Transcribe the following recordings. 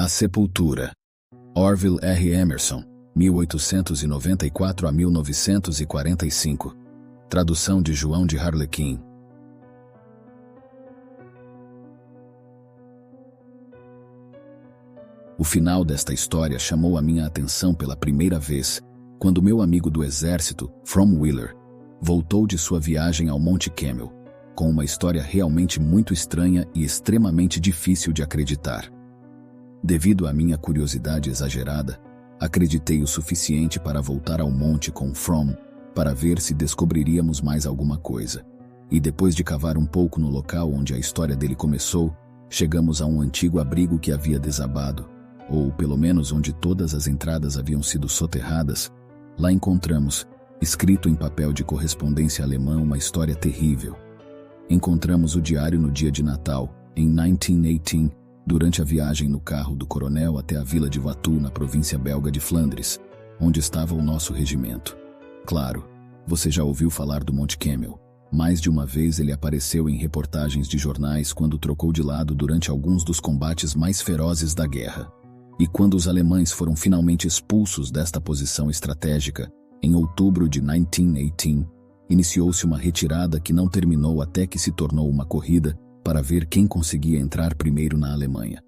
A Sepultura. Orville R. Emerson, 1894 a 1945. Tradução de João de Harlequin. O final desta história chamou a minha atenção pela primeira vez, quando meu amigo do exército, From Wheeler, voltou de sua viagem ao Monte Camel, com uma história realmente muito estranha e extremamente difícil de acreditar. Devido à minha curiosidade exagerada, acreditei o suficiente para voltar ao monte com From, para ver se descobriríamos mais alguma coisa. E depois de cavar um pouco no local onde a história dele começou, chegamos a um antigo abrigo que havia desabado, ou pelo menos onde todas as entradas haviam sido soterradas. Lá encontramos, escrito em papel de correspondência alemã, uma história terrível. Encontramos o diário no dia de Natal, em 1918, durante a viagem no carro do coronel até a vila de Vatou, na província belga de Flandres, onde estava o nosso regimento. Claro, você já ouviu falar do Monte Camel. Mais de uma vez ele apareceu em reportagens de jornais quando trocou de lado durante alguns dos combates mais ferozes da guerra. E quando os alemães foram finalmente expulsos desta posição estratégica, em outubro de 1918, iniciou-se uma retirada que não terminou até que se tornou uma corrida para ver quem conseguia entrar primeiro na Alemanha.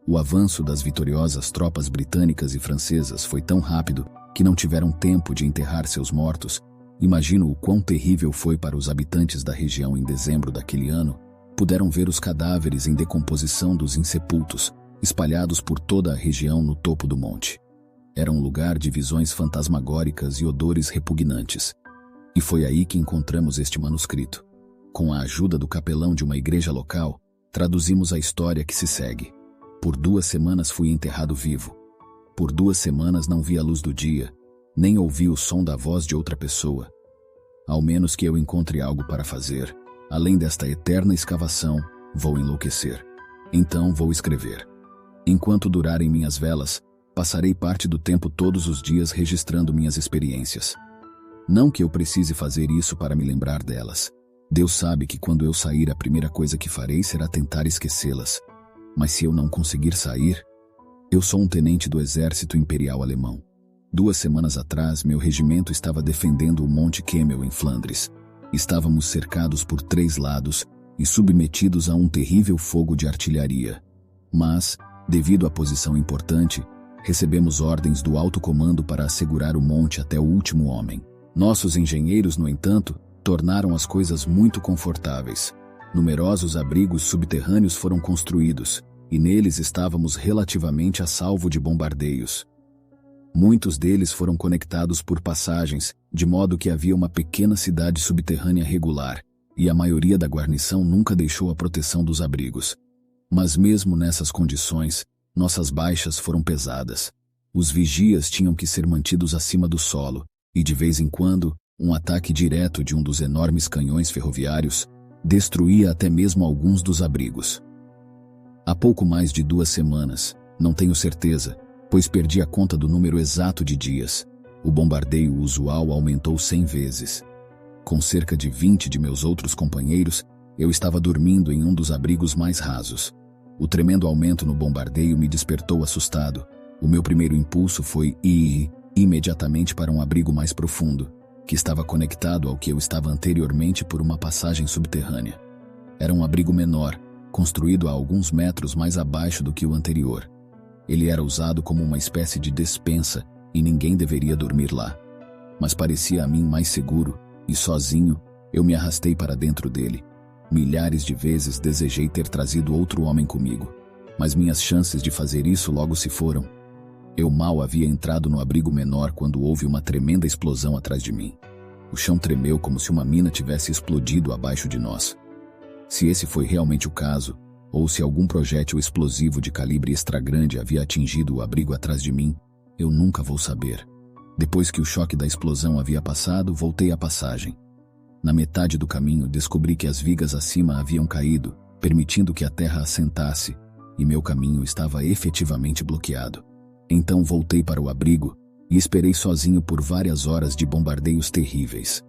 O avanço das vitoriosas tropas britânicas e francesas foi tão rápido que não tiveram tempo de enterrar seus mortos. Imagino o quão terrível foi para os habitantes da região em dezembro daquele ano. Puderam ver os cadáveres em decomposição dos insepultos, espalhados por toda a região no topo do monte. Era um lugar de visões fantasmagóricas e odores repugnantes. E foi aí que encontramos este manuscrito. Com a ajuda do capelão de uma igreja local, traduzimos a história que se segue. Por 2 semanas fui enterrado vivo. Por 2 semanas não vi a luz do dia, nem ouvi o som da voz de outra pessoa. Ao menos que eu encontre algo para fazer, além desta eterna escavação, vou enlouquecer. Então vou escrever. Enquanto durarem minhas velas, passarei parte do tempo todos os dias registrando minhas experiências. Não que eu precise fazer isso para me lembrar delas. Deus sabe que quando eu sair a primeira coisa que farei será tentar esquecê-las. Mas se eu não conseguir sair... Eu sou um tenente do exército imperial alemão. 2 semanas atrás, meu regimento estava defendendo o Monte Camel em Flandres. Estávamos cercados por 3 lados e submetidos a um terrível fogo de artilharia. Mas, devido à posição importante, recebemos ordens do alto comando para assegurar o monte até o último homem. Nossos engenheiros, no entanto, tornaram as coisas muito confortáveis. Numerosos abrigos subterrâneos foram construídos, e neles estávamos relativamente a salvo de bombardeios. Muitos deles foram conectados por passagens, de modo que havia uma pequena cidade subterrânea regular, e a maioria da guarnição nunca deixou a proteção dos abrigos. Mas mesmo nessas condições, nossas baixas foram pesadas. Os vigias tinham que ser mantidos acima do solo, e de vez em quando, um ataque direto de um dos enormes canhões ferroviários destruía até mesmo alguns dos abrigos. Há pouco mais de 2 semanas, não tenho certeza, pois perdi a conta do número exato de dias, o bombardeio usual aumentou 100 vezes. Com cerca de 20 de meus outros companheiros, eu estava dormindo em um dos abrigos mais rasos. O tremendo aumento no bombardeio me despertou assustado. O meu primeiro impulso foi ir imediatamente para um abrigo mais profundo, que estava conectado ao que eu estava anteriormente por uma passagem subterrânea. Era um abrigo menor, construído a alguns metros mais abaixo do que o anterior. Ele era usado como uma espécie de despensa e ninguém deveria dormir lá. Mas parecia a mim mais seguro, e sozinho, eu me arrastei para dentro dele. Milhares de vezes desejei ter trazido outro homem comigo, mas minhas chances de fazer isso logo se foram. Eu mal havia entrado no abrigo menor quando houve uma tremenda explosão atrás de mim. O chão tremeu como se uma mina tivesse explodido abaixo de nós. Se esse foi realmente o caso, ou se algum projétil explosivo de calibre extra grande havia atingido o abrigo atrás de mim, eu nunca vou saber. Depois que o choque da explosão havia passado, voltei à passagem. Na metade do caminho, descobri que as vigas acima haviam caído, permitindo que a terra assentasse, e meu caminho estava efetivamente bloqueado. Então voltei para o abrigo e esperei sozinho por várias horas de bombardeios terríveis.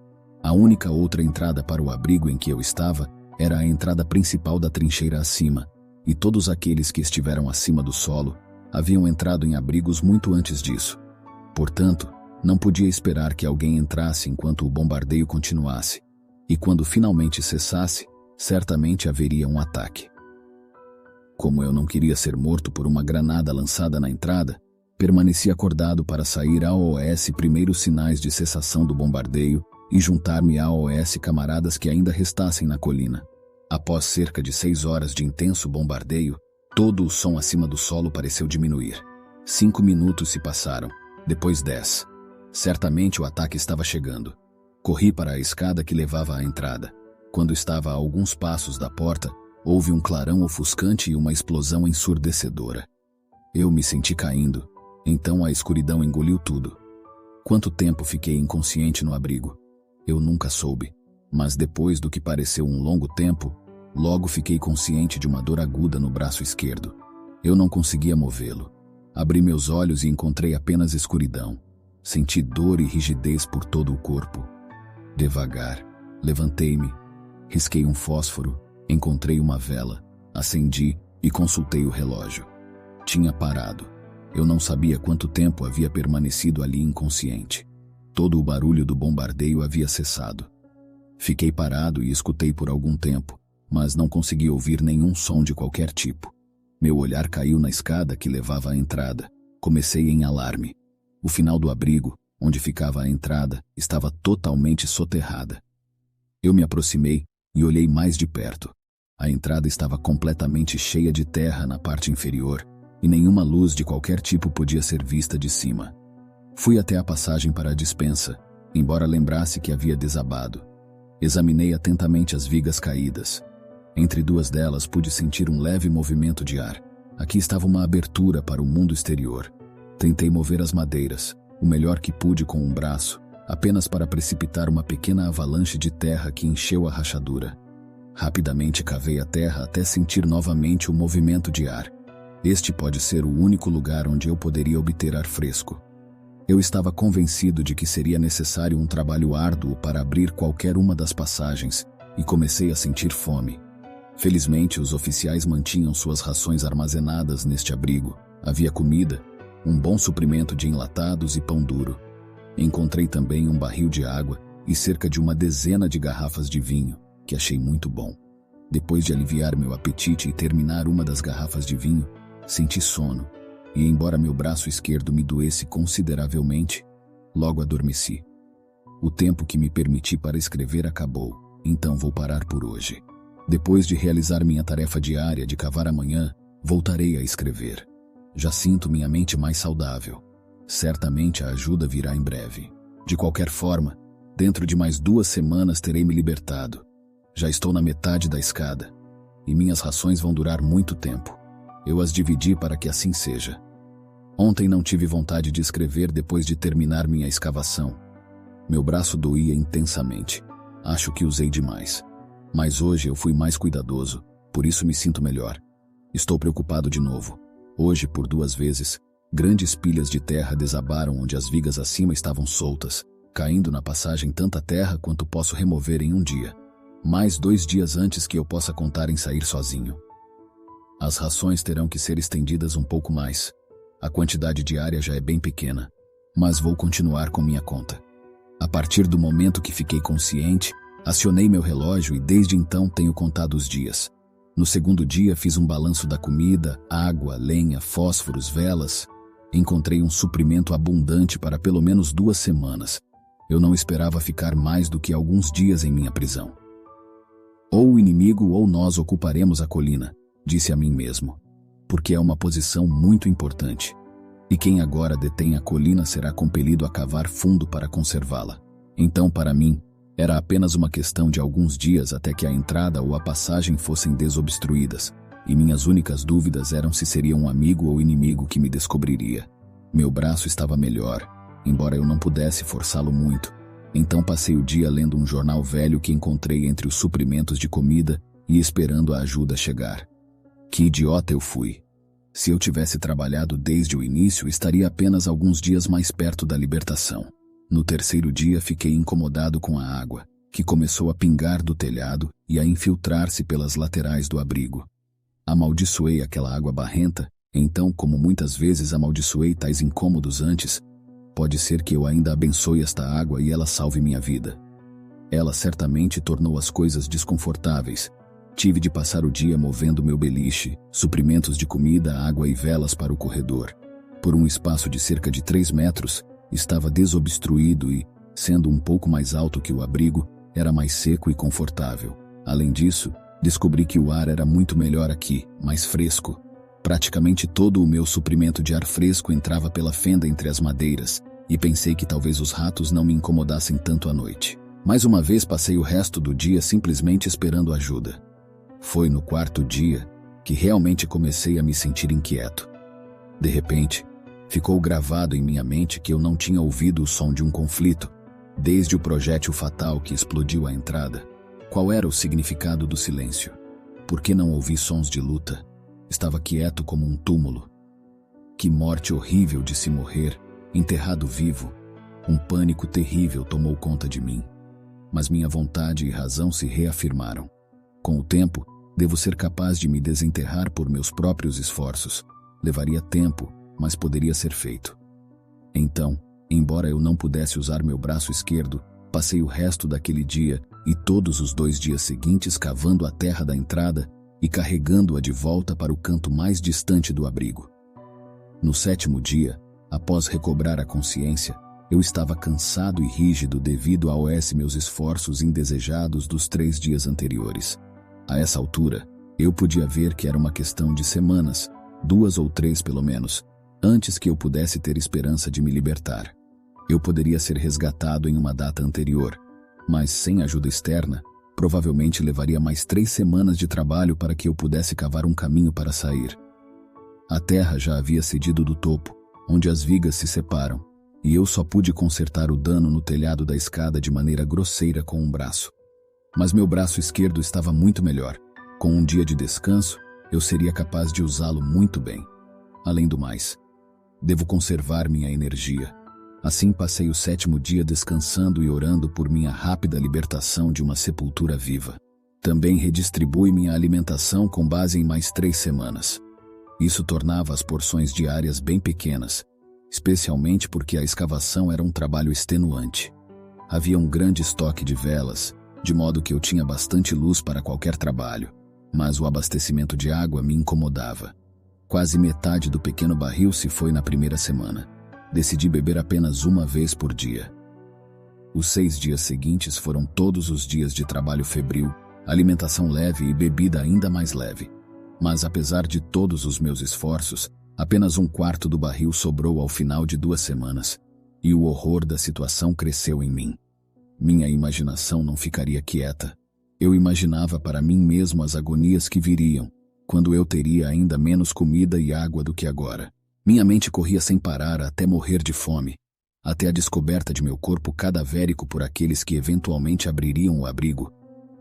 A única outra entrada para o abrigo em que eu estava era a entrada principal da trincheira acima, e todos aqueles que estiveram acima do solo, haviam entrado em abrigos muito antes disso. Portanto, não podia esperar que alguém entrasse enquanto o bombardeio continuasse. E quando finalmente cessasse, certamente haveria um ataque. Como eu não queria ser morto por uma granada lançada na entrada, permaneci acordado para sair AOS primeiros sinais de cessação do bombardeio e juntar-me a AOS camaradas que ainda restassem na colina. Após cerca de 6 horas de intenso bombardeio, todo o som acima do solo pareceu diminuir. 5 minutos se passaram, depois 10. Certamente o ataque estava chegando. Corri para a escada que levava à entrada. Quando estava a alguns passos da porta, houve um clarão ofuscante e uma explosão ensurdecedora. Eu me senti caindo, então a escuridão engoliu tudo. Quanto tempo fiquei inconsciente no abrigo? Eu nunca soube, mas depois do que pareceu um longo tempo, logo fiquei consciente de uma dor aguda no braço esquerdo. Eu não conseguia movê-lo. Abri meus olhos e encontrei apenas escuridão. Senti dor e rigidez por todo o corpo. Devagar, levantei-me, risquei um fósforo, encontrei uma vela, acendi e consultei o relógio. Tinha parado. Eu não sabia quanto tempo havia permanecido ali inconsciente. Todo o barulho do bombardeio havia cessado. Fiquei parado e escutei por algum tempo, mas não consegui ouvir nenhum som de qualquer tipo. Meu olhar caiu na escada que levava à entrada. Comecei em alarme. O final do abrigo, onde ficava a entrada, estava totalmente soterrada. Eu me aproximei e olhei mais de perto. A entrada estava completamente cheia de terra na parte inferior, e nenhuma luz de qualquer tipo podia ser vista de cima. Fui até a passagem para a despensa, embora lembrasse que havia desabado. Examinei atentamente as vigas caídas. Entre duas delas pude sentir um leve movimento de ar. Aqui estava uma abertura para o mundo exterior. Tentei mover as madeiras, o melhor que pude com um braço, apenas para precipitar uma pequena avalanche de terra que encheu a rachadura. Rapidamente cavei a terra até sentir novamente o movimento de ar. Este pode ser o único lugar onde eu poderia obter ar fresco. Eu estava convencido de que seria necessário um trabalho árduo para abrir qualquer uma das passagens, e comecei a sentir fome. Felizmente, os oficiais mantinham suas rações armazenadas neste abrigo. Havia comida, um bom suprimento de enlatados e pão duro. Encontrei também um barril de água e cerca de uma dezena de garrafas de vinho, que achei muito bom. Depois de aliviar meu apetite e terminar uma das garrafas de vinho, senti sono, e embora meu braço esquerdo me doesse consideravelmente, logo adormeci. O tempo que me permiti para escrever acabou, então vou parar por hoje. Depois de realizar minha tarefa diária de cavar amanhã, voltarei a escrever. Já sinto minha mente mais saudável. Certamente a ajuda virá em breve. De qualquer forma, dentro de mais 2 semanas terei me libertado. Já estou na metade da escada, e minhas rações vão durar muito tempo. Eu as dividi para que assim seja. Ontem não tive vontade de escrever depois de terminar minha escavação. Meu braço doía intensamente. Acho que usei demais. Mas hoje eu fui mais cuidadoso, por isso me sinto melhor. Estou preocupado de novo. Hoje, por 2 vezes, grandes pilhas de terra desabaram onde as vigas acima estavam soltas, caindo na passagem tanta terra quanto posso remover em um dia. Mais 2 dias antes que eu possa contar em sair sozinho. As rações terão que ser estendidas um pouco mais. A quantidade diária já é bem pequena, mas vou continuar com minha conta. A partir do momento que fiquei consciente, acionei meu relógio e desde então tenho contado os dias. No segundo dia fiz um balanço da comida, água, lenha, fósforos, velas. Encontrei um suprimento abundante para pelo menos 2 semanas. Eu não esperava ficar mais do que alguns dias em minha prisão. Ou o inimigo ou nós ocuparemos a colina, disse a mim mesmo, porque é uma posição muito importante. E quem agora detém a colina será compelido a cavar fundo para conservá-la. Então, para mim, era apenas uma questão de alguns dias até que a entrada ou a passagem fossem desobstruídas, e minhas únicas dúvidas eram se seria um amigo ou inimigo que me descobriria. Meu braço estava melhor, embora eu não pudesse forçá-lo muito. Então passei o dia lendo um jornal velho que encontrei entre os suprimentos de comida e esperando a ajuda chegar. Que idiota eu fui! Se eu tivesse trabalhado desde o início, estaria apenas alguns dias mais perto da libertação. No terceiro dia fiquei incomodado com a água, que começou a pingar do telhado e a infiltrar-se pelas laterais do abrigo. Amaldiçoei aquela água barrenta Então, como muitas vezes amaldiçoei tais incômodos antes, pode ser que eu ainda abençoe esta água e ela salve minha vida. Ela certamente tornou as coisas desconfortáveis. Tive de passar o dia movendo meu beliche, suprimentos de comida, água e velas para o corredor. Por um espaço de cerca de 3 metros, estava desobstruído e, sendo um pouco mais alto que o abrigo, era mais seco e confortável. Além disso, descobri que o ar era muito melhor aqui, mais fresco. Praticamente todo o meu suprimento de ar fresco entrava pela fenda entre as madeiras, e pensei que talvez os ratos não me incomodassem tanto à noite. Mais uma vez passei o resto do dia simplesmente esperando ajuda. Foi no 4º dia que realmente comecei a me sentir inquieto. De repente, ficou gravado em minha mente que eu não tinha ouvido o som de um conflito, desde o projétil fatal que explodiu à entrada. Qual era o significado do silêncio? Por que não ouvi sons de luta? Estava quieto como um túmulo. Que morte horrível de se morrer, enterrado vivo. Um pânico terrível tomou conta de mim. Mas minha vontade e razão se reafirmaram. Com o tempo, devo ser capaz de me desenterrar por meus próprios esforços. Levaria tempo, mas poderia ser feito. Então, embora eu não pudesse usar meu braço esquerdo, passei o resto daquele dia e todos os 2 dias seguintes cavando a terra da entrada e carregando-a de volta para o canto mais distante do abrigo. No 7º dia, após recobrar a consciência, eu estava cansado e rígido devido aos meus esforços indesejados dos 3 dias anteriores. A essa altura, eu podia ver que era uma questão de semanas, 2 ou 3 pelo menos, antes que eu pudesse ter esperança de me libertar. Eu poderia ser resgatado em uma data anterior, mas sem ajuda externa, provavelmente levaria mais 3 semanas de trabalho para que eu pudesse cavar um caminho para sair. A terra já havia cedido do topo, onde as vigas se separam, e eu só pude consertar o dano no telhado da escada de maneira grosseira com um braço. Mas meu braço esquerdo estava muito melhor. Com um dia de descanso, eu seria capaz de usá-lo muito bem. Além do mais, devo conservar minha energia. Assim passei o 7º dia descansando e orando por minha rápida libertação de uma sepultura viva. Também redistribui minha alimentação com base em mais 3 semanas. Isso tornava as porções diárias bem pequenas, especialmente porque a escavação era um trabalho extenuante. Havia um grande estoque de velas, de modo que eu tinha bastante luz para qualquer trabalho, mas o abastecimento de água me incomodava. Quase metade do pequeno barril se foi na primeira semana. Decidi beber apenas uma vez por dia. Os 6 dias seguintes foram todos os dias de trabalho febril, alimentação leve e bebida ainda mais leve. Mas apesar de todos os meus esforços, apenas 1/4 do barril sobrou ao final de 2 semanas, e o horror da situação cresceu em mim. Minha imaginação não ficaria quieta. Eu imaginava para mim mesmo as agonias que viriam, quando eu teria ainda menos comida e água do que agora. Minha mente corria sem parar até morrer de fome, até a descoberta de meu corpo cadavérico por aqueles que eventualmente abririam o abrigo,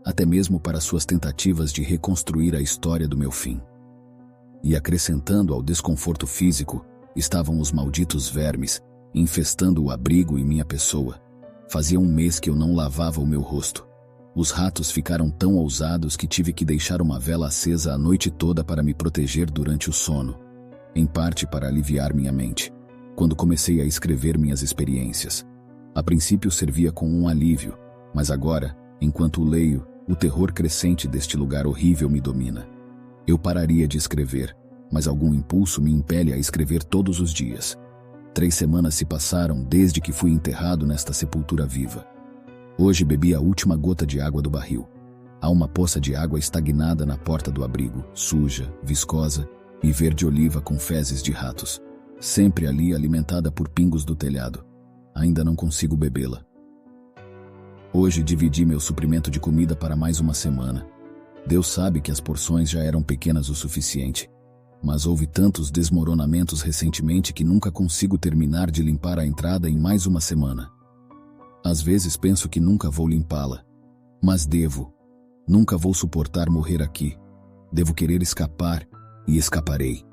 até mesmo para suas tentativas de reconstruir a história do meu fim. E acrescentando ao desconforto físico, estavam os malditos vermes, infestando o abrigo e minha pessoa. Fazia 1 mês que eu não lavava o meu rosto. Os ratos ficaram tão ousados que tive que deixar uma vela acesa a noite toda para me proteger durante o sono, em parte para aliviar minha mente, quando comecei a escrever minhas experiências. A princípio servia com um alívio, mas agora, enquanto o leio, o terror crescente deste lugar horrível me domina. Eu pararia de escrever, mas algum impulso me impele a escrever todos os dias. 3 semanas se passaram desde que fui enterrado nesta sepultura viva. Hoje bebi a última gota de água do barril. Há uma poça de água estagnada na porta do abrigo, suja, viscosa e verde-oliva com fezes de ratos. Sempre ali alimentada por pingos do telhado. Ainda não consigo bebê-la. Hoje dividi meu suprimento de comida para mais uma semana. Deus sabe que as porções já eram pequenas o suficiente. Mas houve tantos desmoronamentos recentemente que nunca consigo terminar de limpar a entrada em mais uma semana. Às vezes penso que nunca vou limpá-la. Mas devo. Nunca vou suportar morrer aqui. Devo querer escapar, e escaparei.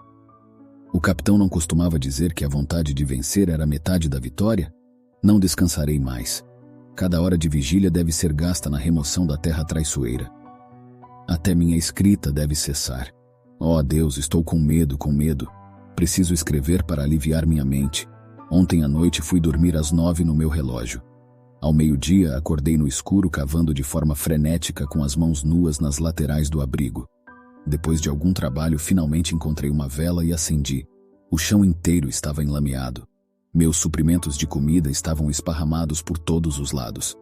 O capitão não costumava dizer que a vontade de vencer era metade da vitória? Não descansarei mais. Cada hora de vigília deve ser gasta na remoção da terra traiçoeira. Até minha escrita deve cessar. Oh Deus, estou com medo, com medo. Preciso escrever para aliviar minha mente. Ontem à noite fui dormir às 9 no meu relógio. Ao meio-dia, acordei no escuro cavando de forma frenética com as mãos nuas nas laterais do abrigo. Depois de algum trabalho, finalmente encontrei uma vela e acendi. O chão inteiro estava enlameado. Meus suprimentos de comida estavam esparramados por todos os lados.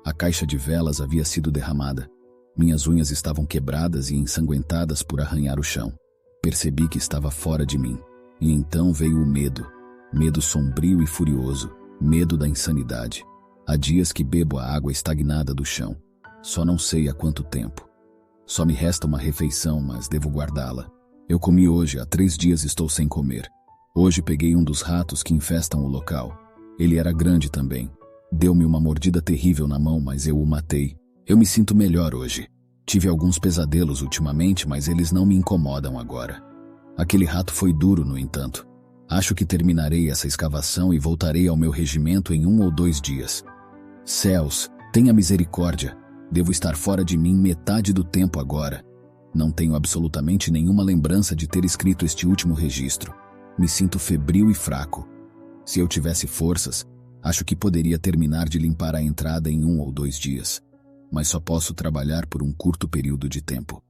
A caixa de velas havia sido derramada. Minhas unhas estavam quebradas e ensanguentadas por arranhar o chão. Percebi que estava fora de mim. E então veio o medo. Medo sombrio e furioso. Medo da insanidade. Há dias que bebo a água estagnada do chão. Só não sei há quanto tempo. Só me resta uma refeição, mas devo guardá-la. Eu comi hoje, há 3 dias estou sem comer. Hoje peguei um dos ratos que infestam o local. Ele era grande também. Deu-me uma mordida terrível na mão, mas eu o matei. Eu me sinto melhor hoje. Tive alguns pesadelos ultimamente, mas eles não me incomodam agora. Aquele rato foi duro, no entanto. Acho que terminarei essa escavação e voltarei ao meu regimento em 1 ou 2 dias. Céus, tenha misericórdia. Devo estar fora de mim metade do tempo agora. Não tenho absolutamente nenhuma lembrança de ter escrito este último registro. Me sinto febril e fraco. Se eu tivesse forças, acho que poderia terminar de limpar a entrada em 1 ou 2 dias. Mas só posso trabalhar por um curto período de tempo.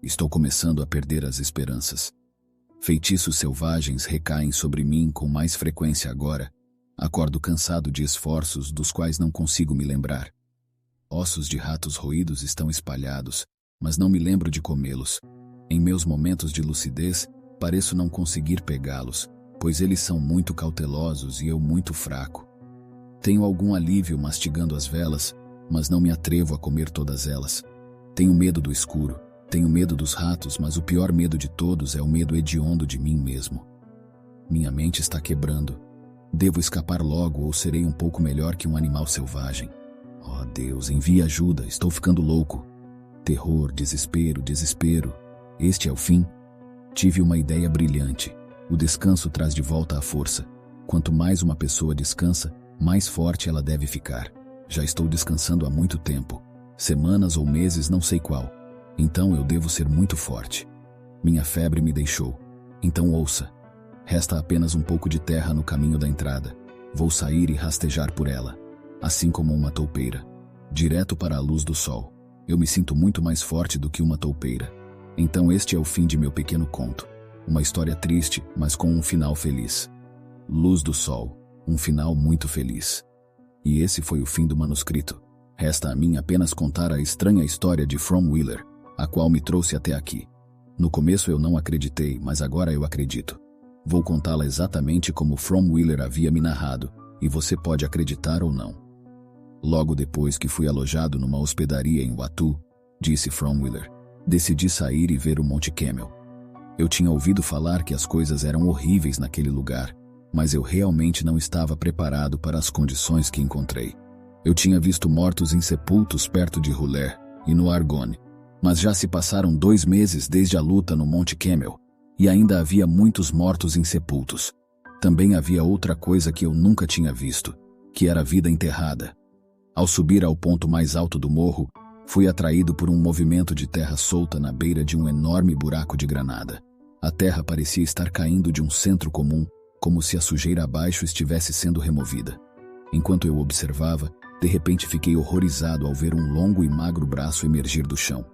Estou começando a perder as esperanças. Feitiços selvagens recaem sobre mim com mais frequência agora. Acordo cansado de esforços dos quais não consigo me lembrar. Ossos de ratos roídos estão espalhados, mas não me lembro de comê-los. Em meus momentos de lucidez, pareço não conseguir pegá-los, pois eles são muito cautelosos e eu muito fraco. Tenho algum alívio mastigando as velas, mas não me atrevo a comer todas elas. Tenho medo do escuro, tenho medo dos ratos, mas o pior medo de todos é o medo hediondo de mim mesmo. Minha mente está quebrando. Devo escapar logo ou serei um pouco melhor que um animal selvagem. Oh Deus, envie ajuda, estou ficando louco. Terror, desespero, desespero. Este é o fim? Tive uma ideia brilhante. O descanso traz de volta a força. Quanto mais uma pessoa descansa, mais forte ela deve ficar. Já estou descansando há muito tempo. Semanas ou meses, não sei qual. Então eu devo ser muito forte. Minha febre me deixou. Então ouça. Resta apenas um pouco de terra no caminho da entrada. Vou sair e rastejar por ela, assim como uma toupeira, direto para a luz do sol. Eu me sinto muito mais forte do que uma toupeira. Então este é o fim de meu pequeno conto. Uma história triste, mas com um final feliz. Luz do sol, um final muito feliz. E esse foi o fim do manuscrito. Resta a mim apenas contar a estranha história de From Wheeler, a qual me trouxe até aqui. No começo eu não acreditei, mas agora eu acredito. Vou contá-la exatamente como From Wheeler havia me narrado, e você pode acreditar ou não. Logo depois que fui alojado numa hospedaria em Watu, disse From Wheeler, decidi sair e ver o Monte Camel. Eu tinha ouvido falar que as coisas eram horríveis naquele lugar, mas eu realmente não estava preparado para as condições que encontrei. Eu tinha visto mortos insepultos perto de Huller e no Argonne, mas já se passaram 2 meses desde a luta no Monte Camel, e ainda havia muitos mortos insepultos. Também havia outra coisa que eu nunca tinha visto, que era a vida enterrada. Ao subir ao ponto mais alto do morro, fui atraído por um movimento de terra solta na beira de um enorme buraco de granada. A terra parecia estar caindo de um centro comum, como se a sujeira abaixo estivesse sendo removida. Enquanto eu observava, de repente fiquei horrorizado ao ver um longo e magro braço emergir do chão.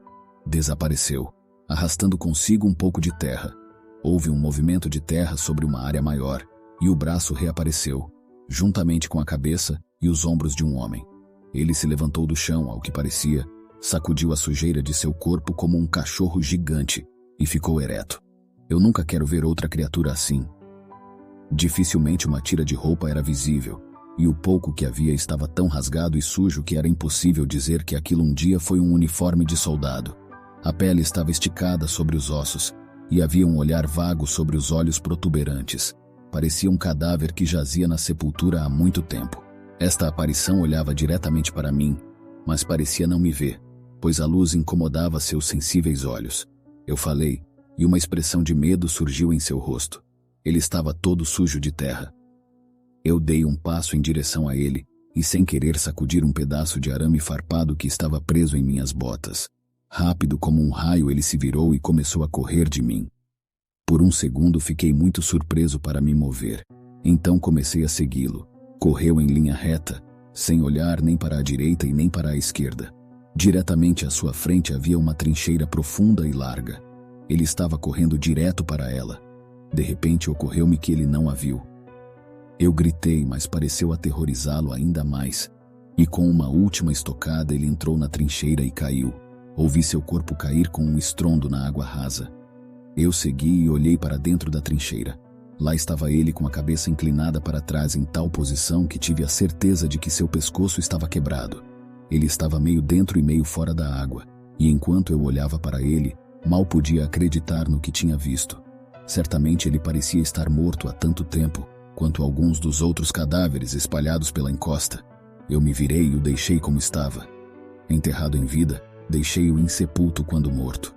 Desapareceu, arrastando consigo um pouco de terra. Houve um movimento de terra sobre uma área maior, e o braço reapareceu, juntamente com a cabeça e os ombros de um homem. Ele se levantou do chão, ao que parecia, sacudiu a sujeira de seu corpo como um cachorro gigante e ficou ereto. Eu nunca quero ver outra criatura assim. Dificilmente uma tira de roupa era visível, e o pouco que havia estava tão rasgado e sujo que era impossível dizer que aquilo um dia foi um uniforme de soldado. A pele estava esticada sobre os ossos, e havia um olhar vago sobre os olhos protuberantes. Parecia um cadáver que jazia na sepultura há muito tempo. Esta aparição olhava diretamente para mim, mas parecia não me ver, pois a luz incomodava seus sensíveis olhos. Eu falei, e uma expressão de medo surgiu em seu rosto. Ele estava todo sujo de terra. Eu dei um passo em direção a ele, e sem querer sacudir um pedaço de arame farpado que estava preso em minhas botas. Rápido como um raio ele se virou e começou a correr de mim. Por um segundo fiquei muito surpreso para me mover. Então comecei a segui-lo. Correu em linha reta, sem olhar nem para a direita e nem para a esquerda. Diretamente à sua frente havia uma trincheira profunda e larga. Ele estava correndo direto para ela. De repente ocorreu-me que ele não a viu. Eu gritei, mas pareceu aterrorizá-lo ainda mais. E com uma última estocada ele entrou na trincheira e caiu. Ouvi seu corpo cair com um estrondo na água rasa. Eu segui e olhei para dentro da trincheira. Lá estava ele com a cabeça inclinada para trás em tal posição que tive a certeza de que seu pescoço estava quebrado. Ele estava meio dentro e meio fora da água, e enquanto eu olhava para ele, mal podia acreditar no que tinha visto. Certamente ele parecia estar morto há tanto tempo, quanto alguns dos outros cadáveres espalhados pela encosta. Eu me virei e o deixei como estava. Enterrado em vida, deixei-o insepulto quando morto.